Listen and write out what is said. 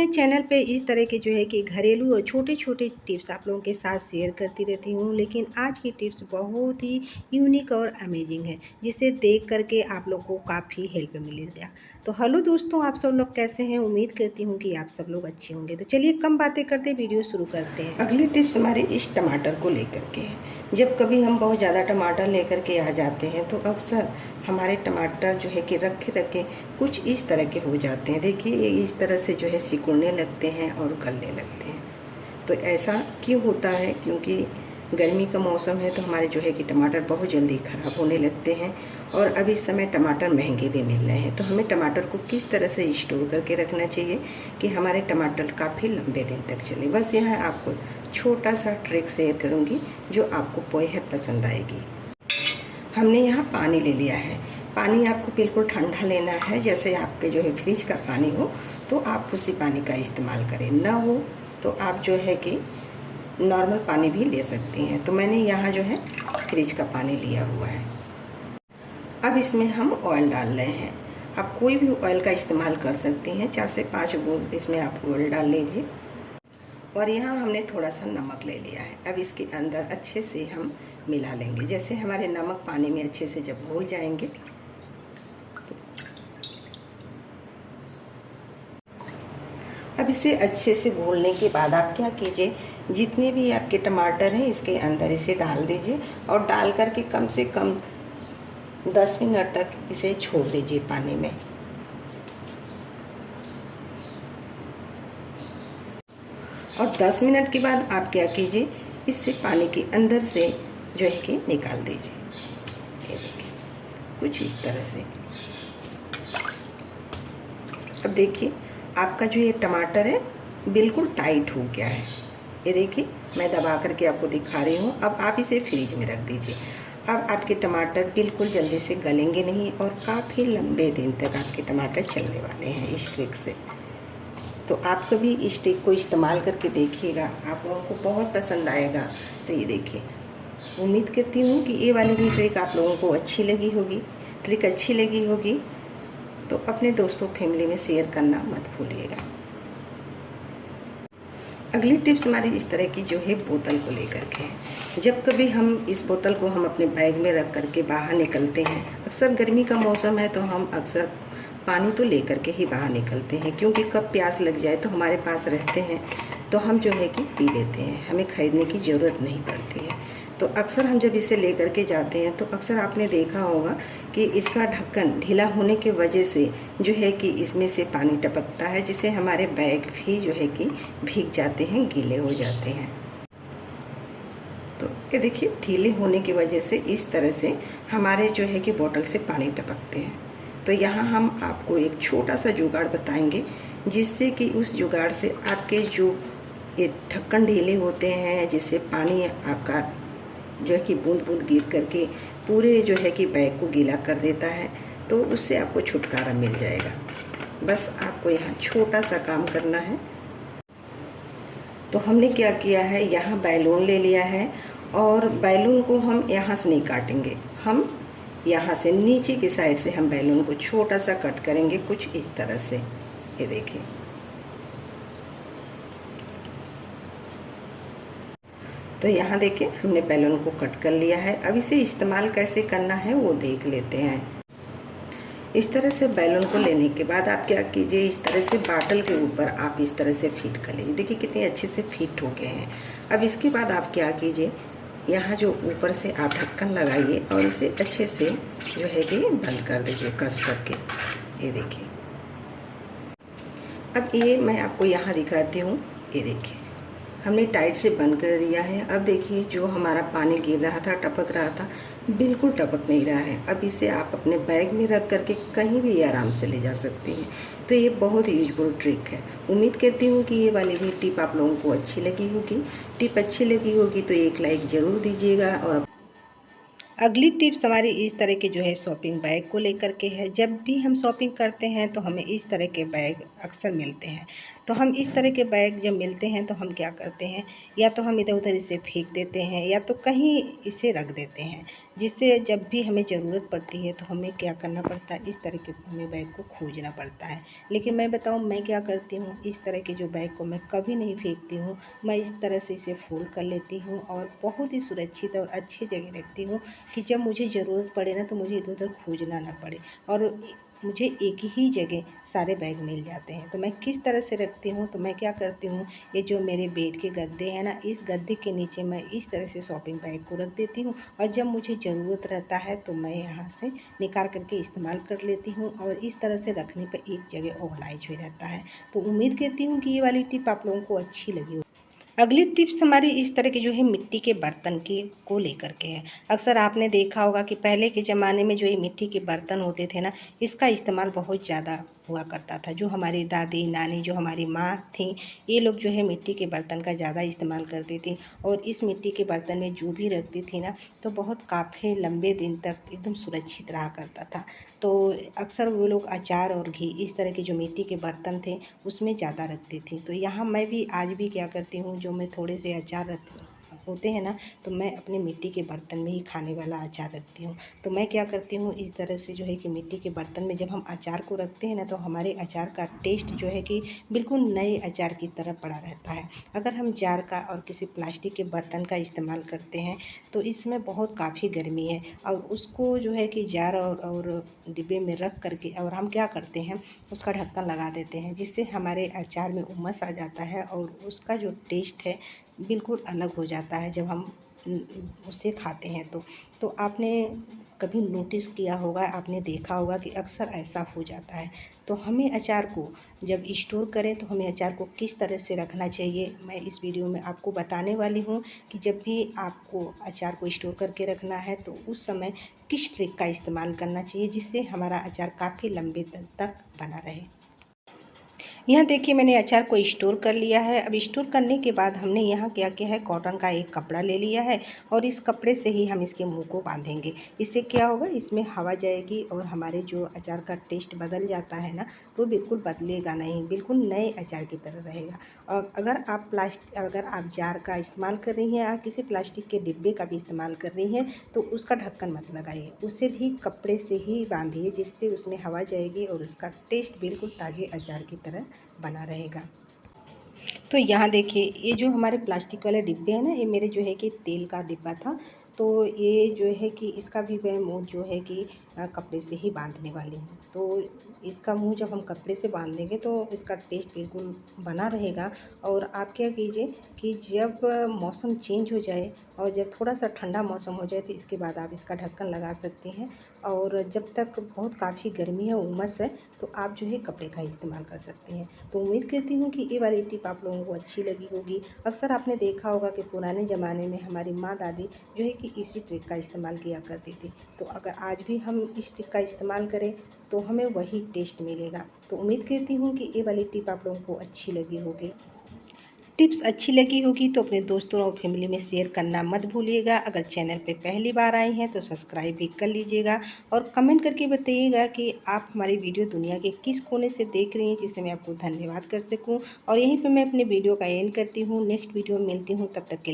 अपने चैनल पे इस तरह के जो है कि घरेलू और छोटे-छोटे टिप्स आप लोगों के साथ शेयर करती रहती हूँ, लेकिन आज की टिप्स बहुत ही यूनिक और अमेजिंग है, जिसे देख कर के आप लोग को काफ़ी हेल्प मिलेगा। तो हेलो दोस्तों, आप सब लोग कैसे हैं? उम्मीद करती हूँ कि आप सब लोग अच्छे होंगे। तो चलिए कम बातें करते वीडियो शुरू करते हैं। अगली टिप्स हमारे इस टमाटर को लेकर के है। जब कभी हम बहुत ज़्यादा टमाटर लेकर के आ जाते हैं तो अक्सर हमारे टमाटर जो है कि रखे रखे कुछ इस तरह के हो जाते हैं। देखिए ये इस तरह से जो है सिकुड़ने लगते हैं और गलने लगते हैं। तो ऐसा क्यों होता है? क्योंकि गर्मी का मौसम है तो हमारे जो है कि टमाटर बहुत जल्दी ख़राब होने लगते हैं और अब इस समय टमाटर महंगे भी मिल रहे हैं। तो हमें टमाटर को किस तरह से स्टोर करके रखना चाहिए कि हमारे टमाटर काफ़ी लंबे दिन तक चले। बस यहाँ आपको छोटा सा ट्रिक शेयर करूँगी जो आपको बेहद पसंद आएगी। हमने यहाँ पानी ले लिया है। पानी आपको बिल्कुल ठंडा लेना है, जैसे आपके जो है फ्रिज का पानी हो तो आप उसी पानी का इस्तेमाल करें। ना हो तो आप जो है कि नॉर्मल पानी भी ले सकती हैं। तो मैंने यहाँ जो है फ्रिज का पानी लिया हुआ है। अब इसमें हम ऑयल डाल रहे हैं। आप कोई भी ऑयल का इस्तेमाल कर सकती हैं। 4 से 5 बूंद इसमें आप ऑयल डाल लीजिए। और यहाँ हमने थोड़ा सा नमक ले लिया है। अब इसके अंदर अच्छे से हम मिला लेंगे। जैसे हमारे नमक पानी में अच्छे से जब घुल जाएंगे तो अब इसे अच्छे से घोलने के बाद आप क्या कीजिए, जितने भी आपके टमाटर हैं इसके अंदर इसे डाल दीजिए और डाल करके कम से कम 10 मिनट तक इसे छोड़ दीजिए पानी में। और 10 मिनट के बाद आप क्या कीजिए, इससे पानी के अंदर से जो है कि निकाल दीजिए। ये देखिए कुछ इस तरह से। अब देखिए आपका जो ये टमाटर है बिल्कुल टाइट हो गया है। ये देखिए मैं दबा करके आपको दिखा रही हूँ। अब आप इसे फ्रिज में रख दीजिए। अब आपके टमाटर बिल्कुल जल्दी से गलेंगे नहीं और काफ़ी लंबे दिन तक आपके टमाटर चलने वाले हैं इस ट्रिक से। तो आप कभी इस ट्रिक को इस्तेमाल करके देखिएगा, आप लोगों को बहुत पसंद आएगा। तो ये देखिए, उम्मीद करती हूँ कि ये वाली भी ट्रिक आप लोगों को अच्छी लगी होगी। ट्रिक अच्छी लगी होगी तो अपने दोस्तों फैमिली में शेयर करना मत भूलिएगा। अगली टिप्स हमारी इस तरह की जो है बोतल को लेकर के है। जब कभी हम इस बोतल को हम अपने बैग में रख करके बाहर निकलते हैं, अक्सर गर्मी का मौसम है तो हम अक्सर पानी तो लेकर के ही बाहर निकलते हैं, क्योंकि कब प्यास लग जाए तो हमारे पास रहते हैं तो हम जो है कि पी लेते हैं, हमें ख़रीदने की ज़रूरत नहीं पड़ती है। तो अक्सर हम जब इसे लेकर के जाते हैं तो अक्सर आपने देखा होगा कि इसका ढक्कन ढीला होने की वजह से जो है कि इसमें से पानी टपकता है, जिससे हमारे बैग भी जो है कि भीग जाते हैं, गीले हो जाते हैं। तो ये देखिए ढीले होने की वजह से इस तरह से हमारे जो है कि बोतल से पानी टपकते हैं। तो यहाँ हम आपको एक छोटा सा जुगाड़ बताएंगे, जिससे कि उस जुगाड़ से आपके जो ये ढक्कन ढीले होते हैं, जिससे पानी आपका जो है कि बूंद बूंद गिर करके पूरे जो है कि बैग को गीला कर देता है, तो उससे आपको छुटकारा मिल जाएगा। बस आपको यहाँ छोटा सा काम करना है। तो हमने क्या किया है, यहाँ बैलून ले लिया है और बैलून को हम यहाँ से नहीं काटेंगे, हम यहाँ से नीचे की साइड से हम बैलून को छोटा सा कट करेंगे, कुछ इस तरह से। ये देखिए, तो यहाँ देखिए हमने बैलून को कट कर लिया है। अब इसे इस्तेमाल कैसे करना है वो देख लेते हैं। इस तरह से बैलून को लेने के बाद आप क्या कीजिए, इस तरह से बाटल के ऊपर आप इस तरह से फिट कर लीजिए। देखिए कितने अच्छे से फिट हो गए हैं। अब इसके बाद आप क्या कीजिए, यहाँ जो ऊपर से आप ढक्कन लगाइए और इसे अच्छे से जो है कि बंद कर दीजिए कस करके। ये देखिए, अब ये मैं आपको यहाँ दिखाती हूँ। ये देखिए हमने टाइट से बंद कर दिया है। अब देखिए जो हमारा पानी गिर रहा था, टपक रहा था, बिल्कुल टपक नहीं रहा है। अब इसे आप अपने बैग में रख करके कहीं भी आराम से ले जा सकती हैं। तो ये बहुत ही यूजफुल ट्रिक है। उम्मीद करती हूँ कि ये वाली भी टिप आप लोगों को अच्छी लगी होगी। टिप अच्छी लगी होगी तो एक लाइक ज़रूर दीजिएगा। और अगली टिप्स हमारी इस तरह के जो है शॉपिंग बैग को लेकर के है। जब भी हम शॉपिंग करते हैं तो हमें इस तरह के बैग अक्सर मिलते हैं। तो हम इस तरह के बैग जब मिलते हैं तो हम क्या करते हैं, या तो हम इधर उधर इसे फेंक देते हैं या तो कहीं इसे रख देते हैं, जिससे जब भी हमें ज़रूरत पड़ती है तो हमें क्या करना पड़ता है, इस तरह के हमें बैग को खोजना पड़ता है। लेकिन मैं बताऊँ मैं क्या करती हूँ, इस तरह के जो बैग को मैं कभी नहीं फेंकती हूँ। मैं इस तरह से इसे फ़ोल्ड कर लेती हूँ और बहुत ही सुरक्षित और अच्छी जगह रखती हूँ कि जब मुझे ज़रूरत पड़े ना तो मुझे इधर-उधर खोजना ना पड़े और मुझे एक ही जगह सारे बैग मिल जाते हैं। तो मैं किस तरह से रखती हूँ, तो मैं क्या करती हूँ, ये जो मेरे बेड के गद्दे हैं ना, इस गद्दे के नीचे मैं इस तरह से शॉपिंग बैग को रख देती हूँ और जब मुझे ज़रूरत रहता है तो मैं यहाँ से निकाल करके इस्तेमाल कर लेती हूँ और इस तरह से रखने पे एक जगह ऑर्गनाइज भी रहता है। तो उम्मीद करती हूँ कि ये वाली टिप आप लोगों को अच्छी लगी हो। अगली टिप्स हमारी इस तरह के जो है मिट्टी के बर्तन की को लेकर के है। अक्सर आपने देखा होगा कि पहले के ज़माने में जो ये मिट्टी के बर्तन होते थे ना, इसका इस्तेमाल बहुत ज़्यादा हुआ करता था। जो हमारी दादी नानी जो हमारी माँ थी, ये लोग जो है मिट्टी के बर्तन का ज़्यादा इस्तेमाल करती थी और इस मिट्टी के बर्तन में जो भी रखती थी ना, तो बहुत काफ़ी लंबे दिन तक एकदम सुरक्षित रहा करता था। तो अक्सर वो लोग अचार और घी इस तरह के जो मिट्टी के बर्तन थे उसमें ज़्यादा रखती थी। तो यहाँ मैं भी आज भी क्या करती हूँ, जो मैं थोड़े से अचार रख होते हैं ना, तो मैं अपने मिट्टी के बर्तन में ही खाने वाला अचार रखती हूँ। तो मैं क्या करती हूँ, इस तरह से जो है कि मिट्टी के बर्तन में जब हम अचार को रखते हैं ना, तो हमारे अचार का टेस्ट जो है कि बिल्कुल नए अचार की तरह पड़ा रहता है। अगर हम जार का और किसी प्लास्टिक के बर्तन का इस्तेमाल करते हैं तो इसमें बहुत काफ़ी गर्मी है और उसको जो है कि जार और डिब्बे में रख करके और हम क्या करते हैं, उसका ढक्कन लगा देते हैं, जिससे हमारे अचार में उमस आ जाता है और उसका जो टेस्ट है बिल्कुल अलग हो जाता है जब हम उसे खाते हैं तो आपने कभी नोटिस किया होगा, आपने देखा होगा कि अक्सर ऐसा हो जाता है। तो हमें अचार को जब स्टोर करें तो हमें अचार को किस तरह से रखना चाहिए, मैं इस वीडियो में आपको बताने वाली हूँ कि जब भी आपको अचार को स्टोर करके रखना है तो उस समय किस ट्रिक का इस्तेमाल करना चाहिए जिससे हमारा अचार काफ़ी लंबे दिन तक बना रहे। यहाँ देखिए मैंने अचार को स्टोर कर लिया है। अब स्टोर करने के बाद हमने यहाँ क्या किया है, कॉटन का एक कपड़ा ले लिया है और इस कपड़े से ही हम इसके मुंह को बांधेंगे। इससे क्या होगा, इसमें हवा जाएगी और हमारे जो अचार का टेस्ट बदल जाता है ना, तो बिल्कुल बदलेगा नहीं, बिल्कुल नए अचार की तरह रहेगा। और अगर आप जार का इस्तेमाल कर रही हैं या किसी प्लास्टिक के डिब्बे का भी इस्तेमाल कर रही हैं तो उसका ढक्कन मत लगाइए, उसे भी कपड़े से ही बांधिए, जिससे उसमें हवा जाएगी और उसका टेस्ट बिल्कुल ताज़े अचार की तरह बना रहेगा। तो यहाँ देखिए ये जो हमारे प्लास्टिक वाले डिब्बे हैं ना, ये मेरे जो है कि तेल का डिब्बा था। तो ये जो है कि इसका भी मैं मुँह जो है कि कपड़े से ही बांधने वाली हूँ। तो इसका मुँह जब हम कपड़े से बांध देंगे तो इसका टेस्ट बिल्कुल बना रहेगा। और आप क्या कीजिए कि जब मौसम चेंज हो जाए और जब थोड़ा सा ठंडा मौसम हो जाए तो इसके बाद आप इसका ढक्कन लगा सकती हैं। और जब तक बहुत काफ़ी गर्मी है, उमस है, तो आप जो है कपड़े का इस्तेमाल कर सकती हैं। तो उम्मीद करती हूँ कि ये वाली टिप आप लोगों को अच्छी लगी होगी। अक्सर आपने देखा होगा कि पुराने ज़माने में हमारी माँ दादी जो है कि इसी ट्रिक का इस्तेमाल किया करती थी। तो अगर आज भी हम इस ट्रिक का इस्तेमाल करें तो हमें वही टेस्ट मिलेगा। तो उम्मीद करती हूँ कि ये वाली टिप आप लोगों को अच्छी लगी होगी। टिप्स अच्छी लगी होगी तो अपने दोस्तों और फैमिली में शेयर करना मत भूलिएगा। अगर चैनल पे पहली बार आए हैं तो सब्सक्राइब भी कर लीजिएगा और कमेंट करके बताइएगा कि आप हमारी वीडियो दुनिया के किस कोने से देख रही हैं, जिससे मैं आपको धन्यवाद कर सकूं। और यहीं पे मैं अपने वीडियो का एंड करती हूँ। नेक्स्ट वीडियो में मिलती हूँ, तब तक के लिए